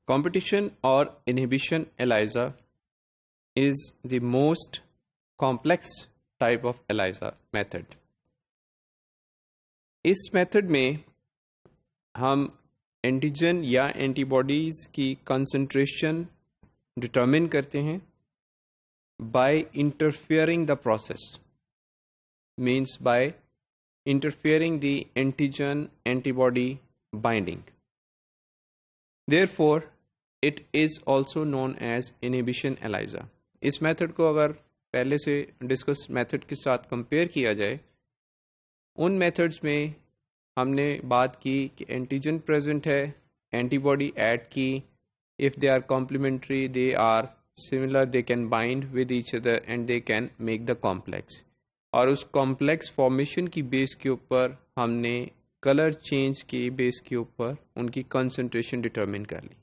Competition or inhibition ELISA is the most complex type of ELISA method. इस method में हम antigen या antibodies की कंसंट्रेशन डिटरमिन करते हैं by interfering the process, means by interfering the antigen antibody binding. Therefore, it is also known as inhibition ELISA. इस method को अगर पहले से डिस्कस मेथड के साथ कंपेयर किया जाए, उन मेथड्स में हमने बात की कि एंटीजन प्रेजेंट है, एंटीबॉडी ऐड की, if they are complementary they are similar, they can bind with each other and they can make the complex. और उस कॉम्प्लेक्स फॉर्मेशन की बेस के ऊपर हमने कलर चेंज की बेस के ऊपर उनकी कंसंट्रेशन डिटरमिन कर ली.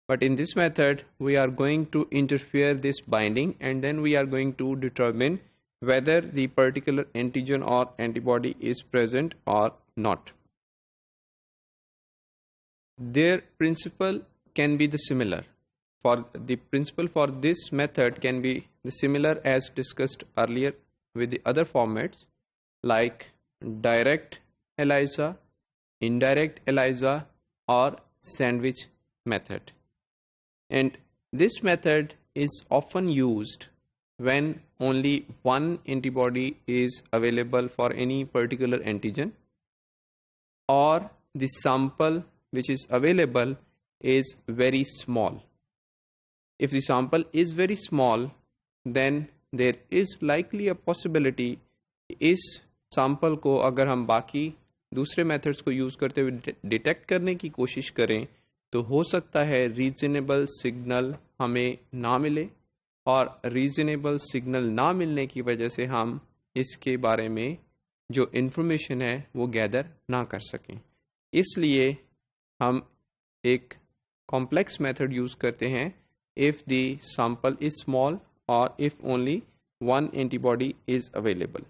But in this method, we are going to interfere this binding and then we are going to determine whether the particular antigen or antibody is present or not. Their principle can be the similar. For the principle for this method can be the similar as discussed earlier with the other formats like direct ELISA, indirect ELISA or sandwich method. And this method is often used when only one antibody is available for any particular antigen, or the sample which is available is very small. If the sample is very small, then there is likely a possibility इस sample को अगर हम बाकी दूसरे methods को use करते हुए detect करने की कोशिश करें तो हो सकता है रीजनेबल सिग्नल हमें ना मिले, और रीजनेबल सिग्नल ना मिलने की वजह से हम इसके बारे में जो इन्फॉर्मेशन है वो गैदर ना कर सकें. इसलिए हम एक कॉम्प्लेक्स मेथड यूज़ करते हैं if the sample is small और if only one antibody is available.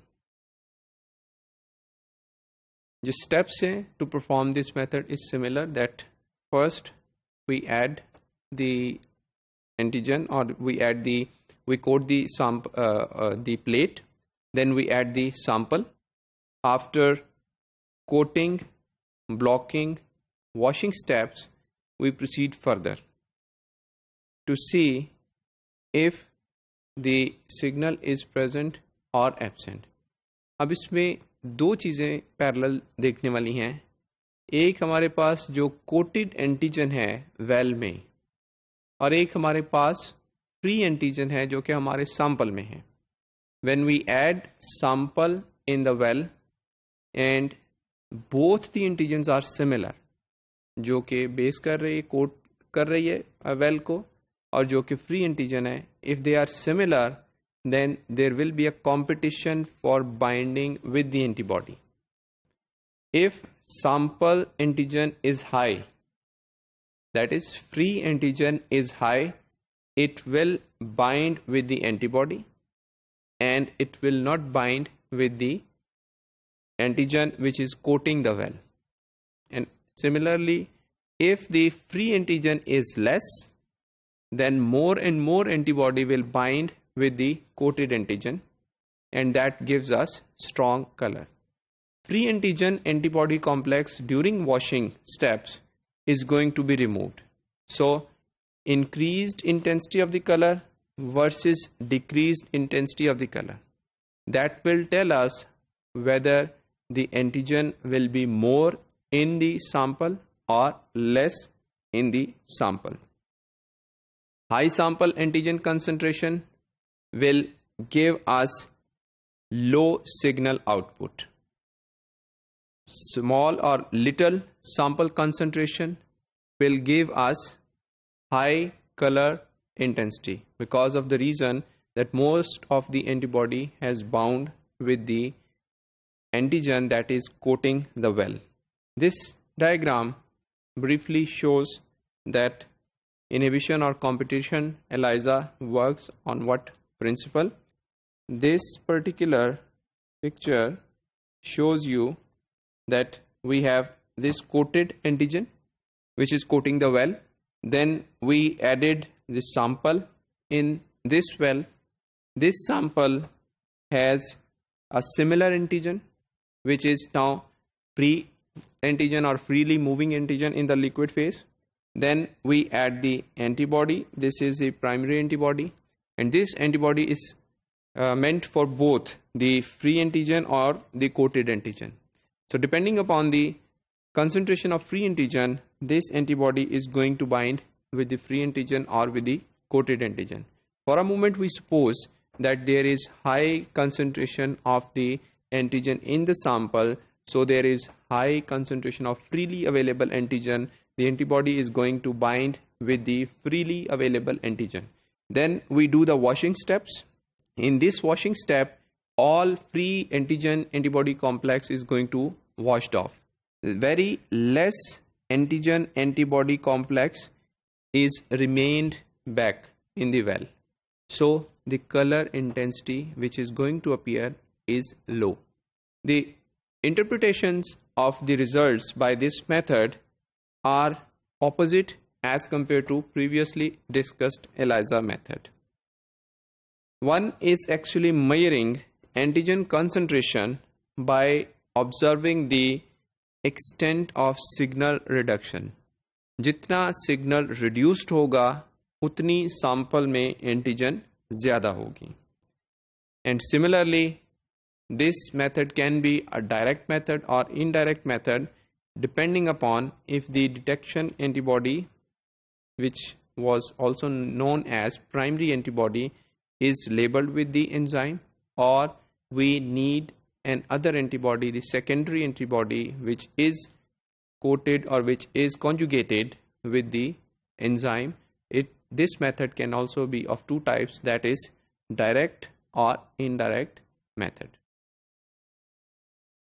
जो स्टेप्स हैं to perform this method is similar. That first we add the antigen, or we coat the the plate, then we add the sample. After coating, blocking, washing steps, we proceed further to see if the signal is present or absent. अब इसमें दो चीज़ें parallel देखने वाली हैं. एक हमारे पास जो कोटेड एंटीजन है वेल में, और एक हमारे पास फ्री एंटीजन है जो कि हमारे सैंपल में है. When we add sample in the well and both the antigens are similar, जो कि बेस कर रही है, कोट कर रही है वेल को, और जो कि फ्री एंटीजन है, if they are similar then there will be a competition for binding with the antibody. If sample antigen is high, that is free antigen is high, it will bind with the antibody and it will not bind with the antigen which is coating the well. And similarly, if the free antigen is less, then more and more antibody will bind with the coated antigen, and that gives us strong color. Free antigen antibody complex during washing steps is going to be removed. So increased intensity of the color versus decreased intensity of the color, that will tell us whether the antigen will be more in the sample or less in the sample. High sample antigen concentration will give us low signal output. Small or little sample concentration will give us high color intensity because of the reason that most of the antibody has bound with the antigen that is coating the well. This diagram briefly shows that inhibition or competition ELISA works on what principle. This particular picture shows you that we have this coated antigen which is coating the well, Then we added the sample in this well. This sample has a similar antigen, which is now free antigen or freely moving antigen in the liquid phase. Then we add the antibody. This is a primary antibody, and this antibody is meant for both the free antigen or the coated antigen. So depending upon the concentration of free antigen, this antibody is going to bind with the free antigen or with the coated antigen. For a moment, we suppose that there is high concentration of the antigen in the sample, so there is high concentration of freely available antigen. The antibody is going to bind with the freely available antigen. Then we do the washing steps. In this washing step, all free antigen antibody complex is going to washed off. Very less antigen antibody complex is remained back in the well. So the color intensity which is going to appear is low. The interpretations of the results by this method are opposite as compared to previously discussed ELISA method. One is actually measuring antigen concentration by observing the extent of signal reduction. जितना signal reduced होगा उतनी sample में antigen ज़्यादा होगी. And similarly, this method can be a direct method or indirect method depending upon if the detection antibody, which was also known as primary antibody, is labeled with the enzyme, or we need an other antibody, the secondary antibody, which is coated or which is conjugated with the enzyme. This method can also be of two types, that is direct or indirect method.